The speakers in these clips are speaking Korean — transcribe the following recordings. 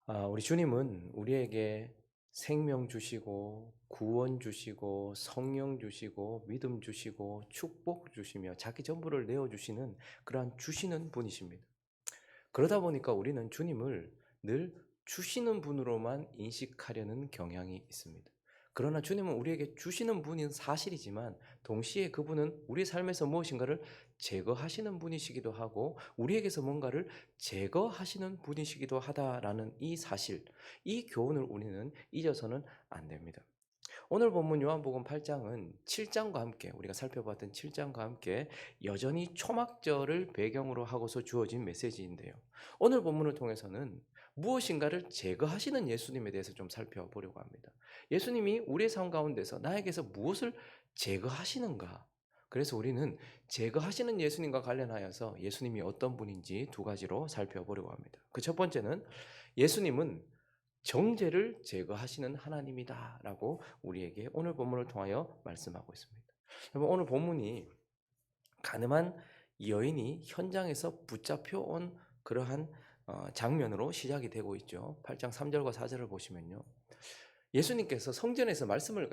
우리 주님은 우리에게 생명 주시고 구원 주시고 성령 주시고 믿음 주시고 축복 주시며 자기 전부를 내어 주시는 그러한 주시는 분이십니다. 그러다 보니까 우리는 주님을 늘 주시는 분으로만 인식하려는 경향이 있습니다. 그러나 주님은 우리에게 주시는 분인 사실이지만 동시에 그분은 우리 삶에서 무엇인가를 제거하시는 분이시기도 하고 우리에게서 뭔가를 제거하시는 분이시기도 하다라는 이 사실, 이 교훈을 우리는 잊어서는 안 됩니다. 오늘 본문 요한복음 8장은 7장과 함께 우리가 살펴봤던 7장과 함께 여전히 초막절을 배경으로 하고서 주어진 메시지인데요. 오늘 본문을 통해서는 무엇인가를 제거하시는 예수님에 대해서 좀 살펴보려고 합니다. 예수님이 우리의 삶 가운데서 나에게서 무엇을 제거하시는가? 그래서 우리는 제거하시는 예수님과 관련하여서 예수님이 어떤 분인지 두 가지로 살펴보려고 합니다. 그 첫 번째는 예수님은 정죄를 제거하시는 하나님이다라고 우리에게 오늘 본문을 통하여 말씀하고 있습니다. 여러분, 오늘 본문이 가늠한 여인이 현장에서 붙잡혀 온 그러한 장면으로 시작이 되고 있죠. 8장 3절과 4절을 보시면요. 예수님께서 성전에서 말씀을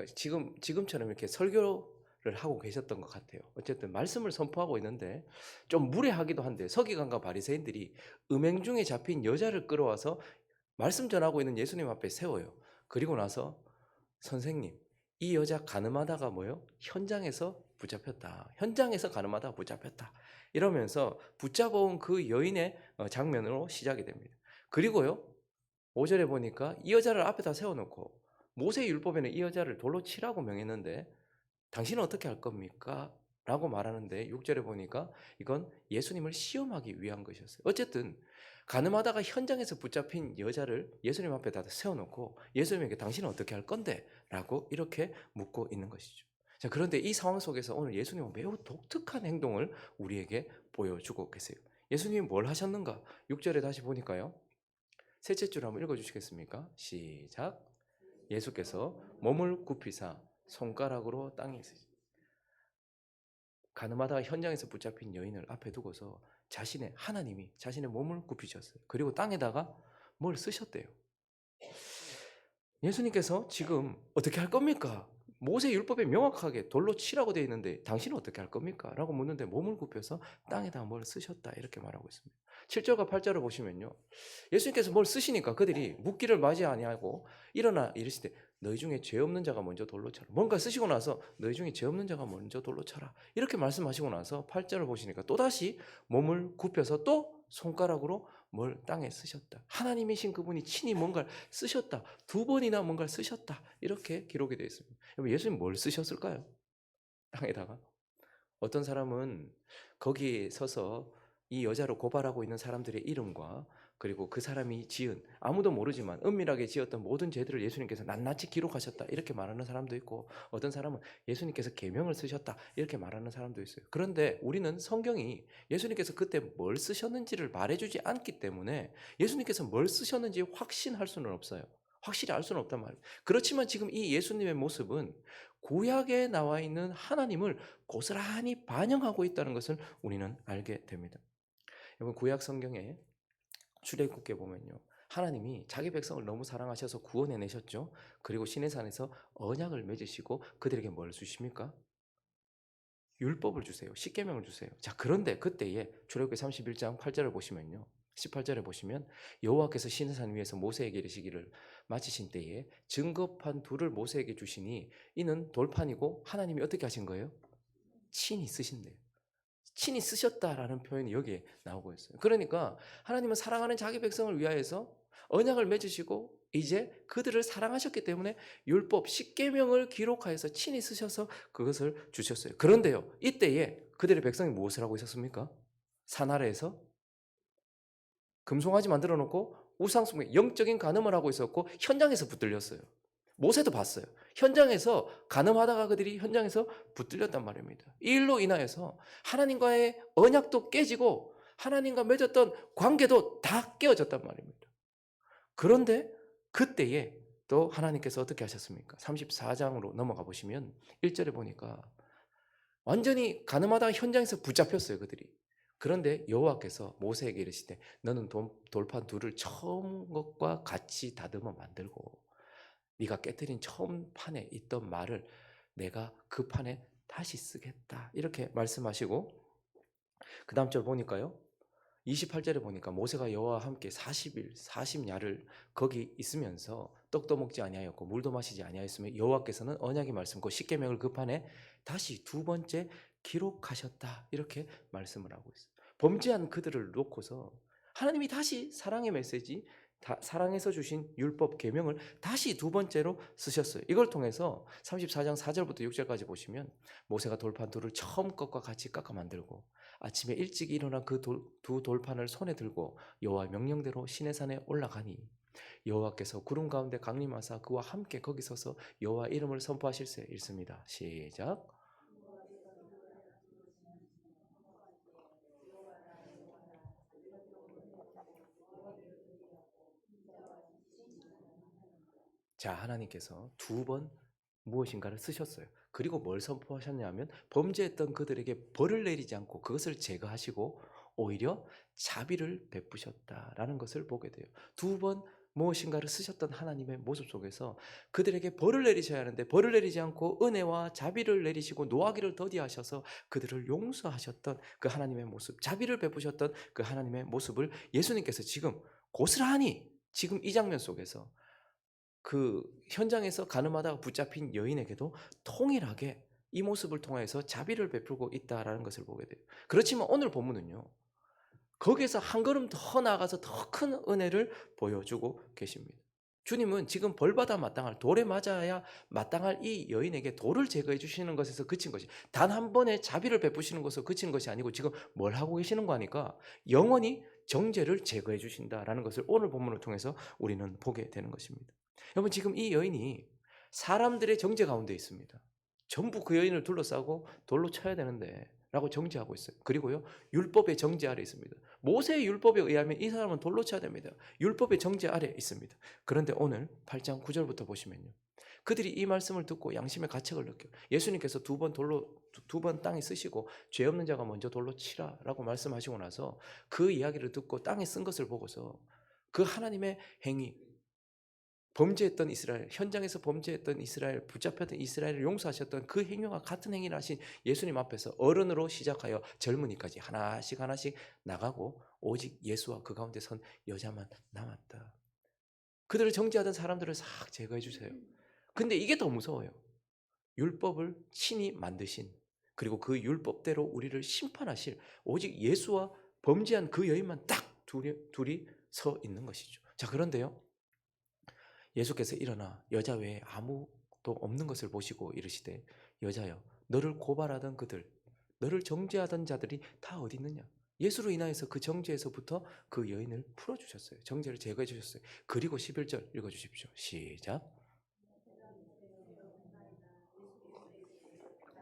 지금처럼 이렇게 설교를 하고 계셨던 것 같아요. 어쨌든 말씀을 선포하고 있는데 좀 무례하기도 한데 서기관과 바리새인들이 음행 중에 잡힌 여자를 끌어와서 말씀 전하고 있는 예수님 앞에 세워요. 그리고 나서 선생님, 이 여자 가늠하다가 뭐요? 현장에서 붙잡혔다. 현장에서 가늠하다가 붙잡혔다. 이러면서 붙잡아온 그 여인의 장면으로 시작이 됩니다. 그리고요, 5절에 보니까 이 여자를 앞에다 세워놓고 모세 율법에는 이 여자를 돌로 치라고 명했는데 당신은 어떻게 할 겁니까? 라고 말하는데 6절에 보니까 이건 예수님을 시험하기 위한 것이었어요. 어쨌든 가늠하다가 현장에서 붙잡힌 여자를 예수님 앞에다 세워놓고 예수님에게 당신은 어떻게 할 건데? 라고 이렇게 묻고 있는 것이죠. 자, 그런데 이 상황 속에서 오늘 예수님은 매우 독특한 행동을 우리에게 보여주고 계세요. 예수님이 뭘 하셨는가? 6절에 다시 보니까요. 셋째 줄 한번 읽어주시겠습니까? 시작. 예수께서 몸을 굽히사 손가락으로 땅에 쓰시 가늠하다가 현장에서 붙잡힌 여인을 앞에 두고서 하나님이 자신의 몸을 굽히셨어요. 그리고 땅에다가 뭘 쓰셨대요. 예수님께서 지금 어떻게 할 겁니까? 모세 율법에 명확하게 돌로 치라고 되어 있는데 당신은 어떻게 할 겁니까? 라고 묻는데 몸을 굽혀서 땅에다 뭘 쓰셨다 이렇게 말하고 있습니다. 7절과 8절을 보시면요. 예수님께서 뭘 쓰시니까 그들이 묻기를 맞이 아니하고 일어나 이르시되 너희 중에 죄 없는 자가 먼저 돌로 쳐라. 뭔가 쓰시고 나서 너희 중에 죄 없는 자가 먼저 돌로 쳐라. 이렇게 말씀하시고 나서 8절을 보시니까 또다시 몸을 굽혀서 또 손가락으로 뭘 땅에 쓰셨다. 하나님이신 그분이 친히 뭔가를 쓰셨다. 두 번이나 뭔가를 쓰셨다. 이렇게 기록이 되어 있습니다. 예수님 뭘 쓰셨을까요? 땅에다가. 어떤 사람은 거기에 서서 이 여자를 고발하고 있는 사람들의 이름과 그리고 그 사람이 지은 아무도 모르지만 은밀하게 지었던 모든 죄들을 예수님께서 낱낱이 기록하셨다 이렇게 말하는 사람도 있고 어떤 사람은 예수님께서 계명을 쓰셨다 이렇게 말하는 사람도 있어요. 그런데 우리는 성경이 예수님께서 그때 뭘 쓰셨는지를 말해주지 않기 때문에 예수님께서 뭘 쓰셨는지 확신할 수는 없어요. 확실히 알 수는 없단 말이에요. 그렇지만 지금 이 예수님의 모습은 구약에 나와 있는 하나님을 고스란히 반영하고 있다는 것을 우리는 알게 됩니다. 여러분 구약 성경에 출애굽기에 보면요. 하나님이 자기 백성을 너무 사랑하셔서 구원해 내셨죠. 그리고 시내산에서 언약을 맺으시고 그들에게 뭘 주십니까? 율법을 주세요. 십계명을 주세요. 자, 그런데 그때에 출애굽기 31장 8절을 보시면요. 18절에 보시면 여호와께서 시내산 위에서 모세에게 이르시기를 마치신 때에 증거판 둘을 모세에게 주시니 이는 돌판이고 하나님이 어떻게 하신 거예요? 친히 쓰신대요. 친히 쓰셨다라는 표현이 여기에 나오고 있어요. 그러니까 하나님은 사랑하는 자기 백성을 위하여서 언약을 맺으시고 이제 그들을 사랑하셨기 때문에 율법 십계명을 기록하여서 친히 쓰셔서 그것을 주셨어요. 그런데요. 이때에 그들의 백성이 무엇을 하고 있었습니까? 산 아래에서 금송아지 만들어 놓고 우상 숭배, 영적인 간음을 하고 있었고 현장에서 붙들렸어요. 모세도 봤어요. 현장에서 간음하다가 그들이 현장에서 붙들렸단 말입니다. 이 일로 인하여서 하나님과의 언약도 깨지고 하나님과 맺었던 관계도 다 깨어졌단 말입니다. 그런데 그때에 또 하나님께서 어떻게 하셨습니까? 34장으로 넘어가 보시면 1절에 보니까 완전히 간음하다가 현장에서 붙잡혔어요, 그들이. 그런데 여호와께서 모세에게 이르시되 너는 돌판 둘을 처음 것과 같이 다듬어 만들고 네가 깨뜨린 처음 판에 있던 말을 내가 그 판에 다시 쓰겠다. 이렇게 말씀하시고 그 다음 절 보니까요. 28절에 보니까 모세가 여호와와 함께 40일 40야를 거기 있으면서 떡도 먹지 아니하였고 물도 마시지 아니하였으며 여호와께서는 언약의 말씀 그 십계명을 그 판에 다시 두 번째 기록하셨다. 이렇게 말씀을 하고 있어요. 범죄한 그들을 놓고서 하나님이 다시 사랑의 메시지, 사랑에서 주신 율법 계명을 다시 두 번째로 쓰셨어요. 이걸 통해서 34장 4절부터 6절까지 보시면 모세가 돌판 둘을 처음 것과 같이 깎아 만들고 아침에 일찍 일어나 그 두 돌판을 손에 들고 여호와 명령대로 시내산에 올라가니 여호와께서 구름 가운데 강림하사 그와 함께 거기 서서 여호와 이름을 선포하실세. 읽습니다. 시작. 자, 하나님께서 두 번 무엇인가를 쓰셨어요. 그리고 뭘 선포하셨냐면 범죄했던 그들에게 벌을 내리지 않고 그것을 제거하시고 오히려 자비를 베푸셨다라는 것을 보게 돼요. 두 번 무엇인가를 쓰셨던 하나님의 모습 속에서 그들에게 벌을 내리셔야 하는데 벌을 내리지 않고 은혜와 자비를 내리시고 노하기를 더디하셔서 그들을 용서하셨던 그 하나님의 모습, 자비를 베푸셨던 그 하나님의 모습을 예수님께서 지금 고스란히 지금 이 장면 속에서 그 현장에서 가늠하다가 붙잡힌 여인에게도 통일하게 이 모습을 통해서 자비를 베풀고 있다라는 것을 보게 돼요. 그렇지만 오늘 본문은요. 거기에서 한 걸음 더 나아가서 더 큰 은혜를 보여주고 계십니다. 주님은 지금 벌받아 마땅할 돌에 맞아야 마땅할 이 여인에게 돌을 제거해 주시는 것에서 그친 것이 단 한 번의 자비를 베푸시는 것에서 그치는 것이 아니고 지금 뭘 하고 계시는 거 아니까 영원히 정죄를 제거해 주신다라는 것을 오늘 본문을 통해서 우리는 보게 되는 것입니다. 여러분 지금 이 여인이 사람들의 정죄 가운데 있습니다. 전부 그 여인을 둘러싸고 돌로 쳐야 되는데 라고 정죄하고 있어요. 그리고요. 율법의 정죄 아래 있습니다. 모세의 율법에 의하면 이 사람은 돌로 쳐야 됩니다. 율법의 정죄 아래 있습니다. 그런데 오늘 8장 9절부터 보시면요. 그들이 이 말씀을 듣고 양심의 가책을 느껴. 예수님께서 두 번 땅에 쓰시고 죄 없는 자가 먼저 돌로 치라라고 말씀하시고 나서 그 이야기를 듣고 땅에 쓴 것을 보고서 그 하나님의 행위 범죄했던 이스라엘, 현장에서 범죄했던 이스라엘, 붙잡혔던 이스라엘을 용서하셨던 그 행위와 같은 행위를 하신 예수님 앞에서 어른으로 시작하여 젊은이까지 하나씩 하나씩 나가고 오직 예수와 그 가운데 선 여자만 남았다. 그들을 정죄하던 사람들을 싹 제거해 주세요. 근데 이게 더 무서워요. 율법을 친히 만드신 그리고 그 율법대로 우리를 심판하실 오직 예수와 범죄한 그 여인만 딱 둘이 서 있는 것이죠. 자, 그런데요. 예수께서 일어나 여자 외에 아무도 없는 것을 보시고 이르시되 여자여 너를 고발하던 그들 너를 정죄하던 자들이 다 어디 있느냐. 예수로 인하여서 그 정죄에서부터 그 여인을 풀어주셨어요. 정죄를 제거해 주셨어요. 그리고 11절 읽어주십시오. 시작.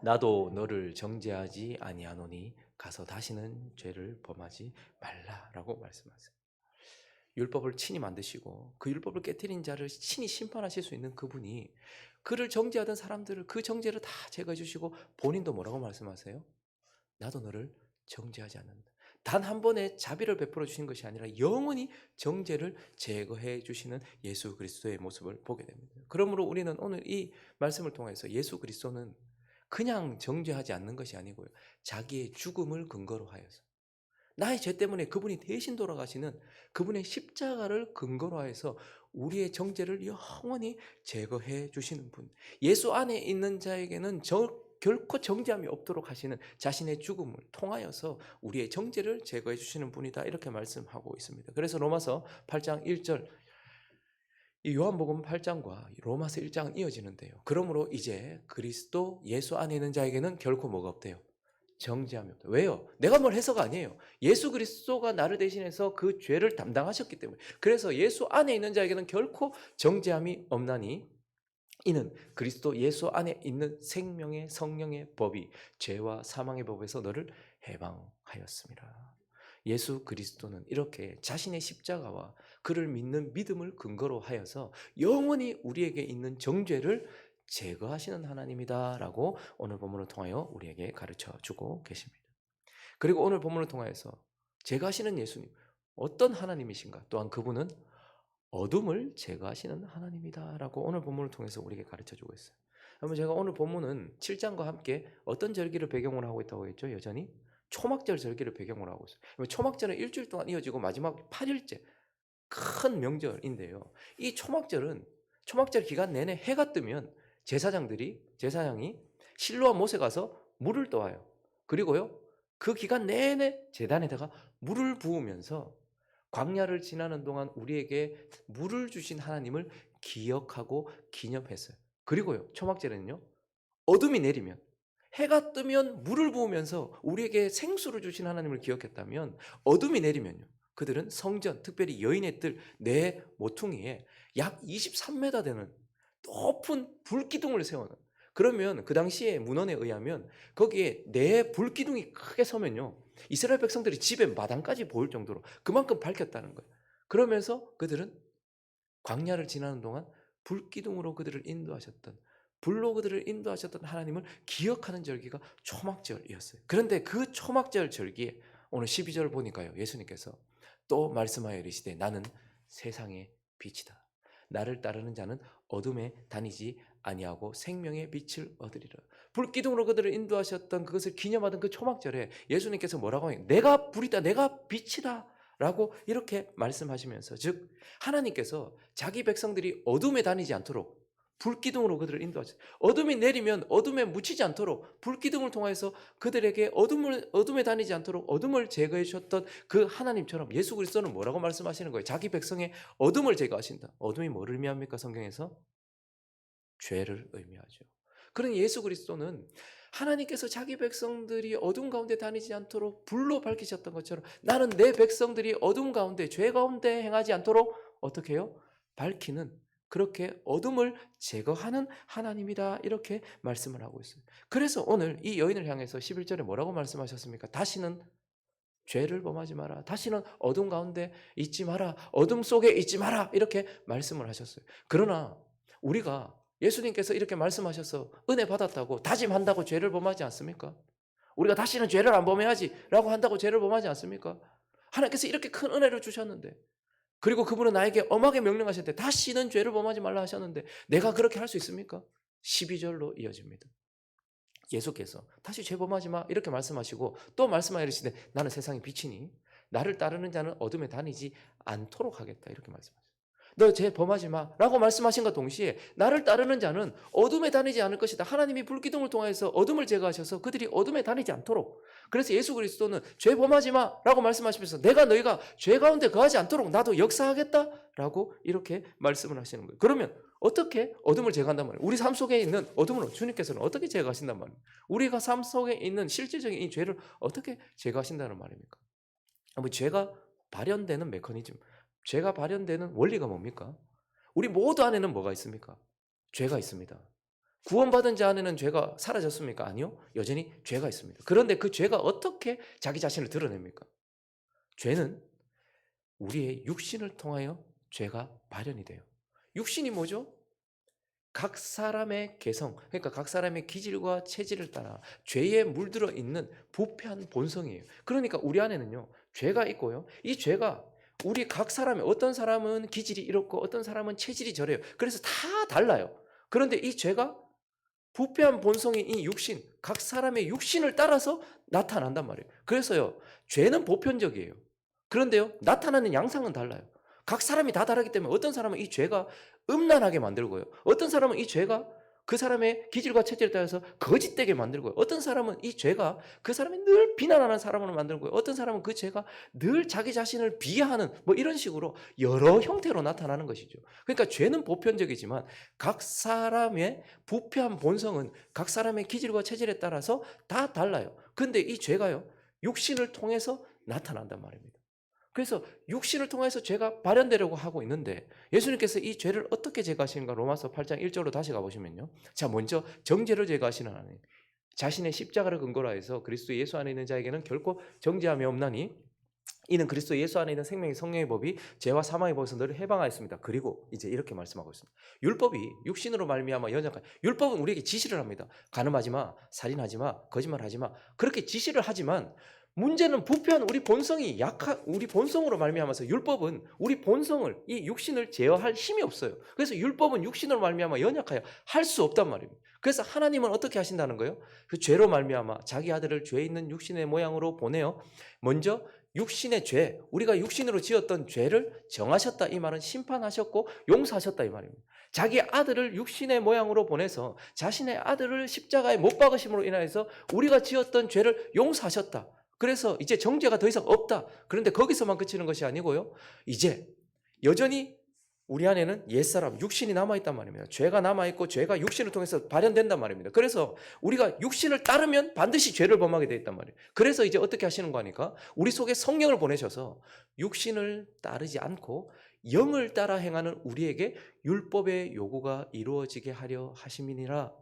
나도 너를 정죄하지 아니하노니 가서 다시는 죄를 범하지 말라라고 말씀하세요. 율법을 친히 만드시고 그 율법을 깨뜨린 자를 친히 심판하실 수 있는 그분이 그를 정죄하던 사람들을 그 정죄를 다 제거해 주시고 본인도 뭐라고 말씀하세요? 나도 너를 정죄하지 않는다. 단 한 번의 자비를 베풀어 주신 것이 아니라 영원히 정죄를 제거해 주시는 예수 그리스도의 모습을 보게 됩니다. 그러므로 우리는 오늘 이 말씀을 통해서 예수 그리스도는 그냥 정죄하지 않는 것이 아니고요. 자기의 죽음을 근거로 하여서 나의 죄 때문에 그분이 대신 돌아가시는 그분의 십자가를 근거로 해서 우리의 정죄를 영원히 제거해 주시는 분. 예수 안에 있는 자에게는 결코 정죄함이 없도록 하시는 자신의 죽음을 통하여서 우리의 정죄를 제거해 주시는 분이다. 이렇게 말씀하고 있습니다. 그래서 로마서 8장 1절 이 요한복음 8장과 로마서 1장은 이어지는데요. 그러므로 이제 그리스도 예수 안에 있는 자에게는 결코 뭐가 없대요? 정죄함이 없다. 왜요? 내가 뭘 해서가 아니에요. 예수 그리스도가 나를 대신해서 그 죄를 담당하셨기 때문에. 그래서 예수 안에 있는 자에게는 결코 정죄함이 없나니 이는 그리스도 예수 안에 있는 생명의 성령의 법이 죄와 사망의 법에서 너를 해방하였습니다. 예수 그리스도는 이렇게 자신의 십자가와 그를 믿는 믿음을 근거로 하여서 영원히 우리에게 있는 정죄를 제거하시는 하나님이다라고 오늘 본문을 통하여 우리에게 가르쳐 주고 계십니다. 그리고 오늘 본문을 통하여서 제거하시는 예수님, 어떤 하나님이신가? 또한 그분은 어둠을 제거하시는 하나님이다라고 오늘 본문을 통해서 우리에게 가르쳐주고 있어요. 그러면 제가 오늘 본문은 7장과 함께 어떤 절기를 배경으로 하고 있다고 했죠? 여전히 초막절 절기를 배경으로 하고 있어요. 초막절은 일주일 동안 이어지고 마지막 8일째 큰 명절인데요. 이 초막절 기간 내내 해가 뜨면 제사장이 실로와 못에 가서 물을 떠와요. 그리고요, 그 기간 내내 제단에다가 물을 부으면서 광야를 지나는 동안 우리에게 물을 주신 하나님을 기억하고 기념했어요. 그리고요, 초막절에는요, 어둠이 내리면 해가 뜨면 물을 부으면서 우리에게 생수를 주신 하나님을 기억했다면 어둠이 내리면요, 그들은 성전, 특별히 여인의 뜰 네 모퉁이에 약 23m 되는 높은 불기둥을 세워놔요. 그러면 그 당시에 문헌에 의하면 거기에 네 불기둥이 크게 서면요, 이스라엘 백성들이 집의 마당까지 보일 정도로 그만큼 밝혔다는 거예요. 그러면서 그들은 광야를 지나는 동안 불기둥으로 그들을 인도하셨던, 불로 그들을 인도하셨던 하나님을 기억하는 절기가 초막절이었어요. 그런데 그 초막절 절기에 오늘 12절 보니까요, 예수님께서 또 말씀하여 이르시되 나는 세상의 빛이다. 나를 따르는 자는 어둠에 다니지 아니하고 생명의 빛을 얻으리라. 불기둥으로 그들을 인도하셨던 그것을 기념하던 그 초막절에 예수님께서 뭐라고 해요? 내가 불이다, 내가 빛이다 라고 이렇게 말씀하시면서, 즉 하나님께서 자기 백성들이 어둠에 다니지 않도록 불기둥으로 그들을 인도하셨어요. 어둠이 내리면 어둠에 묻히지 않도록 불기둥을 통해서 그들에게 어둠에 다니지 않도록 어둠을 제거해 주셨던 그 하나님처럼 예수 그리스도는 뭐라고 말씀하시는 거예요? 자기 백성의 어둠을 제거하신다. 어둠이 뭐를 의미합니까? 성경에서 죄를 의미하죠. 그러니 예수 그리스도는 하나님께서 자기 백성들이 어둠 가운데 다니지 않도록 불로 밝히셨던 것처럼 나는 내 백성들이 어둠 가운데, 죄 가운데 행하지 않도록 어떻게 해요? 밝히는, 그렇게 어둠을 제거하는 하나님이다, 이렇게 말씀을 하고 있어요. 그래서 오늘 이 여인을 향해서 11절에 뭐라고 말씀하셨습니까? 다시는 죄를 범하지 마라, 다시는 어둠 가운데 있지 마라, 어둠 속에 있지 마라, 이렇게 말씀을 하셨어요. 그러나 우리가 예수님께서 이렇게 말씀하셔서 은혜 받았다고 다짐한다고 죄를 범하지 않습니까? 우리가 다시는 죄를 안 범해야지 라고 한다고 죄를 범하지 않습니까? 하나님께서 이렇게 큰 은혜를 주셨는데, 그리고 그분은 나에게 엄하게 명령하셨는데 다시는 죄를 범하지 말라 하셨는데 내가 그렇게 할 수 있습니까? 12절로 이어집니다. 예수께서 다시 죄 범하지 마 이렇게 말씀하시고 또 말씀하여 이르시되 나는 세상의 빛이니 나를 따르는 자는 어둠에 다니지 않도록 하겠다, 이렇게 말씀하셨어요. 너 죄 범하지 마 라고 말씀하신과 동시에 나를 따르는 자는 어둠에 다니지 않을 것이다. 하나님이 불기둥을 통해서 어둠을 제거하셔서 그들이 어둠에 다니지 않도록, 그래서 예수 그리스도는 죄 범하지 마 라고 말씀하시면서 내가 너희가 죄 가운데 거하지 않도록 나도 역사하겠다 라고 이렇게 말씀을 하시는 거예요. 그러면 어떻게 어둠을 제거한단 말이에요? 우리 삶 속에 있는 어둠을 주님께서는 어떻게 제거하신단 말이에요? 우리가 삶 속에 있는 실질적인 이 죄를 어떻게 제거하신다는 말입니까? 죄가 발현되는 메커니즘, 죄가 발현되는 원리가 뭡니까? 우리 모두 안에는 뭐가 있습니까? 죄가 있습니다. 구원받은 자 안에는 죄가 사라졌습니까? 아니요. 여전히 죄가 있습니다. 그런데 그 죄가 어떻게 자기 자신을 드러냅니까? 죄는 우리의 육신을 통하여 죄가 발현이 돼요. 육신이 뭐죠? 각 사람의 개성, 그러니까 각 사람의 기질과 체질을 따라 죄에 물들어 있는 부패한 본성이에요. 그러니까 우리 안에는요, 죄가 있고요. 이 죄가 우리 각 사람의, 어떤 사람은 기질이 이렇고 어떤 사람은 체질이 저래요. 그래서 다 달라요. 그런데 이 죄가 부패한 본성인 이 육신, 각 사람의 육신을 따라서 나타난단 말이에요. 그래서요, 죄는 보편적이에요. 그런데요, 나타나는 양상은 달라요. 각 사람이 다 다르기 때문에 어떤 사람은 이 죄가 음란하게 만들고요. 어떤 사람은 이 죄가 그 사람의 기질과 체질에 따라서 거짓되게 만들고요. 어떤 사람은 이 죄가 그 사람이 늘 비난하는 사람으로 만들고요. 어떤 사람은 그 죄가 늘 자기 자신을 비하하는 뭐 이런 식으로 여러 형태로 나타나는 것이죠. 그러니까 죄는 보편적이지만 각 사람의 부패한 본성은 각 사람의 기질과 체질에 따라서 다 달라요. 근데 이 죄가요, 육신을 통해서 나타난단 말입니다. 그래서 육신을 통해서 죄가 발현되려고 하고 있는데 예수님께서 이 죄를 어떻게 제거하시는가? 로마서 8장 1절로 다시 가보시면요. 자, 먼저 정죄를 제거하시는 하나님. 자신의 십자가를 근거로 해서 그리스도 예수 안에 있는 자에게는 결코 정죄함이 없나니 이는 그리스도 예수 안에 있는 생명의 성령의 법이 죄와 사망의 법에서 너를 해방하였습니다. 그리고 이제 이렇게 말씀하고 있습니다. 율법이 육신으로 말미암아 연약한, 율법은 우리에게 지시를 합니다. 간음하지 마, 살인하지 마, 거짓말하지 마. 그렇게 지시를 하지만 문제는 부패한 우리 본성이 우리 본성으로 말미암아서 율법은 우리 본성을 이 육신을 제어할 힘이 없어요. 그래서 율법은 육신으로 말미암아 연약하여 할 수 없단 말입니다. 그래서 하나님은 어떻게 하신다는 거예요? 그 죄로 말미암아 자기 아들을 죄 있는 육신의 모양으로 보내어 먼저 육신의 죄, 우리가 육신으로 지었던 죄를 정하셨다 이 말은 심판하셨고 용서하셨다 이 말입니다. 자기 아들을 육신의 모양으로 보내서 자신의 아들을 십자가에 못 박으심으로 인하여서 우리가 지었던 죄를 용서하셨다. 그래서 이제 정죄가 더 이상 없다. 그런데 거기서만 그치는 것이 아니고요. 이제 여전히 우리 안에는 옛사람, 육신이 남아있단 말입니다. 죄가 남아있고 죄가 육신을 통해서 발현된단 말입니다. 그래서 우리가 육신을 따르면 반드시 죄를 범하게 되어 있단 말이에요. 그래서 이제 어떻게 하시는 거 하니까 우리 속에 성령을 보내셔서 육신을 따르지 않고 영을 따라 행하는 우리에게 율법의 요구가 이루어지게 하려 하심이니라.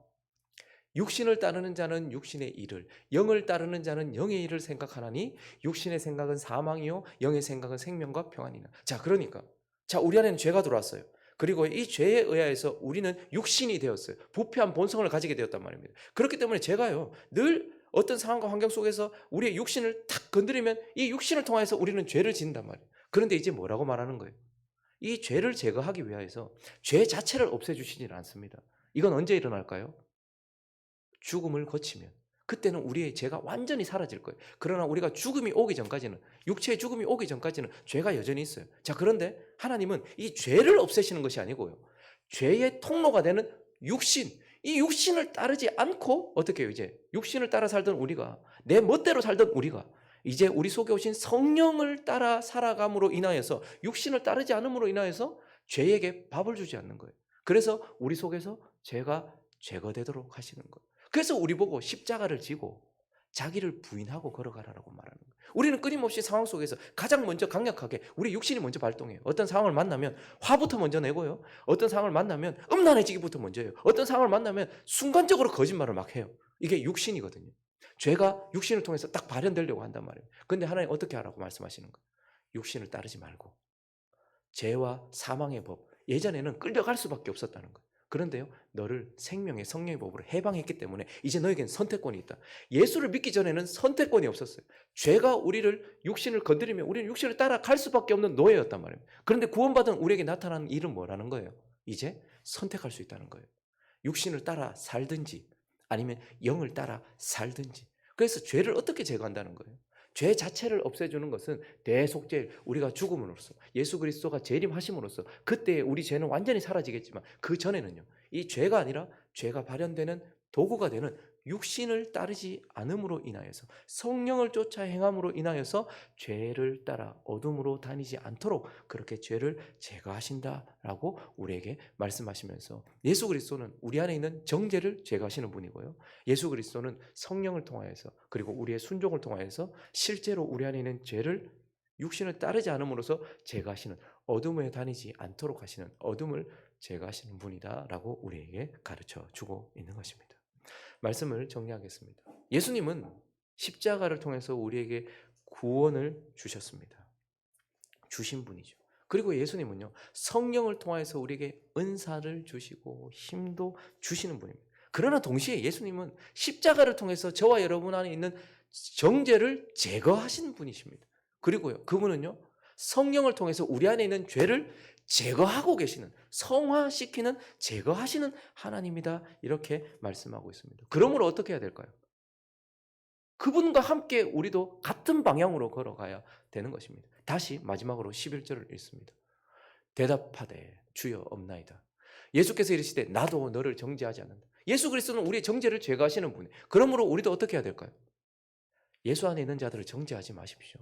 육신을 따르는 자는 육신의 일을, 영을 따르는 자는 영의 일을 생각하나니 육신의 생각은 사망이요 영의 생각은 생명과 평안이라. 자, 그러니까 우리 안에는 죄가 들어왔어요. 그리고 이 죄에 의하여서 우리는 육신이 되었어요. 부패한 본성을 가지게 되었단 말입니다. 그렇기 때문에 제가요 늘 어떤 상황과 환경 속에서 우리의 육신을 탁 건드리면 이 육신을 통해서 우리는 죄를 짓는단 말이에요. 그런데 이제 뭐라고 말하는 거예요? 이 죄를 제거하기 위하여서 죄 자체를 없애주시지는 않습니다. 이건 언제 일어날까요? 죽음을 거치면. 그때는 우리의 죄가 완전히 사라질 거예요. 그러나 우리가 죽음이 오기 전까지는, 육체의 죽음이 오기 전까지는 죄가 여전히 있어요. 자, 그런데 하나님은 이 죄를 없애시는 것이 아니고요. 죄의 통로가 되는 육신, 이 육신을 따르지 않고 어떻게 해요? 이제 육신을 따라 살던 우리가, 내 멋대로 살던 우리가 이제 우리 속에 오신 성령을 따라 살아감으로 인하여서, 육신을 따르지 않음으로 인하여서 죄에게 밥을 주지 않는 거예요. 그래서 우리 속에서 죄가 제거되도록 하시는 거예요. 그래서 우리 보고 십자가를 지고 자기를 부인하고 걸어가라고 말하는 거예요. 우리는 끊임없이 상황 속에서 가장 먼저 강력하게 우리 육신이 먼저 발동해요. 어떤 상황을 만나면 화부터 먼저 내고요. 어떤 상황을 만나면 음란해지기부터 먼저 해요. 어떤 상황을 만나면 순간적으로 거짓말을 막 해요. 이게 육신이거든요. 죄가 육신을 통해서 딱 발현되려고 한단 말이에요. 그런데 하나님 어떻게 하라고 말씀하시는 거예요? 육신을 따르지 말고 죄와 사망의 법, 예전에는 끌려갈 수밖에 없었다는 거예요. 그런데요, 너를 생명의 성령의 법으로 해방했기 때문에 이제 너에겐 선택권이 있다. 예수를 믿기 전에는 선택권이 없었어요. 죄가 우리를 육신을 건드리면 우리는 육신을 따라갈 수밖에 없는 노예였단 말이에요. 그런데 구원받은 우리에게 나타나는 일은 뭐라는 거예요? 이제 선택할 수 있다는 거예요. 육신을 따라 살든지 아니면 영을 따라 살든지. 그래서 죄를 어떻게 제거한다는 거예요? 죄 자체를 없애주는 것은 대속죄, 우리가 죽음으로써 예수 그리스도가 재림하심으로써 그때 우리 죄는 완전히 사라지겠지만 그 전에는요, 이 죄가 아니라 죄가 발현되는 도구가 되는 육신을 따르지 않음으로 인하여서, 성령을 쫓아 행함으로 인하여서 죄를 따라 어둠으로 다니지 않도록 그렇게 죄를 제거하신다라고 우리에게 말씀하시면서, 예수 그리스도는 우리 안에 있는 정죄를 제거하시는 분이고요, 예수 그리스도는 성령을 통하여서 그리고 우리의 순종을 통하여서 실제로 우리 안에 있는 죄를 육신을 따르지 않음으로써 제거하시는, 어둠에 다니지 않도록 하시는, 어둠을 제거하시는 분이다라고 우리에게 가르쳐 주고 있는 것입니다. 말씀을 정리하겠습니다. 예수님은 십자가를 통해서 우리에게 구원을 주셨습니다. 주신 분이죠. 그리고 예수님은요, 성령을 통해서 우리에게 은사를 주시고 힘도 주시는 분입니다. 그러나 동시에 예수님은 십자가를 통해서 저와 여러분 안에 있는 정죄를 제거하시는 분이십니다. 그리고요, 그분은요, 성령을 통해서 우리 안에 있는 죄를 제거하고 계시는, 성화시키는, 제거하시는 하나님이다, 이렇게 말씀하고 있습니다. 그러므로 어떻게 해야 될까요? 그분과 함께 우리도 같은 방향으로 걸어가야 되는 것입니다. 다시 마지막으로 11절을 읽습니다. 대답하되 주여 없나이다. 예수께서 이르시되 나도 너를 정죄하지 않는다. 예수 그리스도는 우리의 정죄를 제거하시는 분이에요. 그러므로 우리도 어떻게 해야 될까요? 예수 안에 있는 자들을 정죄하지 마십시오.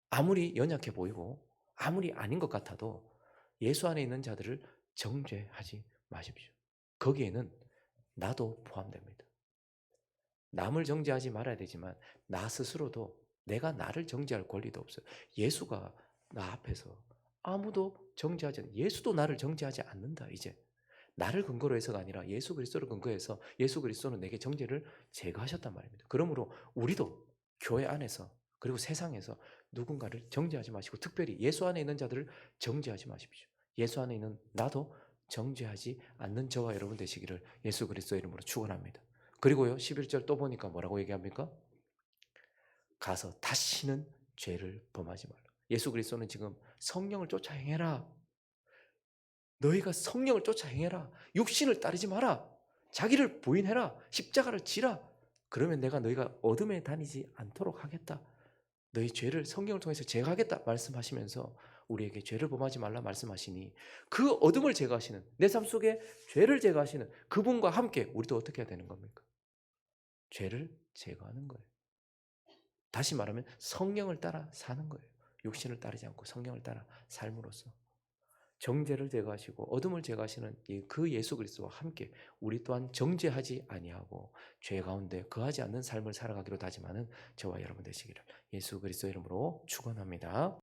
아무리 연약해 보이고 아무리 아닌 것 같아도 예수 안에 있는 자들을 정죄하지 마십시오. 거기에는 나도 포함됩니다. 남을 정죄하지 말아야 되지만 나 스스로도 내가 나를 정죄할 권리도 없어요. 예수가 나 앞에서 아무도 정죄하지 않는, 예수도 나를 정죄하지 않는다. 이제 나를 근거로 해서가 아니라 예수 그리스도를 근거해서 예수 그리스도는 내게 정죄를 제거하셨단 말입니다. 그러므로 우리도 교회 안에서 그리고 세상에서 누군가를 정죄하지 마시고, 특별히 예수 안에 있는 자들을 정죄하지 마십시오. 예수 안에 있는 나도 정죄하지 않는 저와 여러분 되시기를 예수 그리스도 이름으로 축원합니다. 그리고요, 11절 또 보니까 뭐라고 얘기합니까? 가서 다시는 죄를 범하지 말라. 예수 그리스도는 지금 성령을 쫓아 행해라. 너희가 성령을 쫓아 행해라. 육신을 따르지 마라. 자기를 부인해라. 십자가를 지라. 그러면 내가 너희가 어둠에 다니지 않도록 하겠다. 너희 죄를 성령을 통해서 제거하겠다 말씀하시면서 우리에게 죄를 범하지 말라 말씀하시니 그 어둠을 제거하시는 내 삶 속에 죄를 제거하시는 그분과 함께 우리도 어떻게 해야 되는 겁니까? 죄를 제거하는 거예요. 다시 말하면 성령을 따라 사는 거예요. 육신을 따르지 않고 성령을 따라 삶으로써 정죄를 제거하시고 어둠을 제거하시는 그 예수 그리스도와 함께 우리 또한 정죄하지 아니하고 죄 가운데 거하지 않는 삶을 살아가기로 다짐하는 저와 여러분 되시기를 예수 그리스도 이름으로 축원합니다.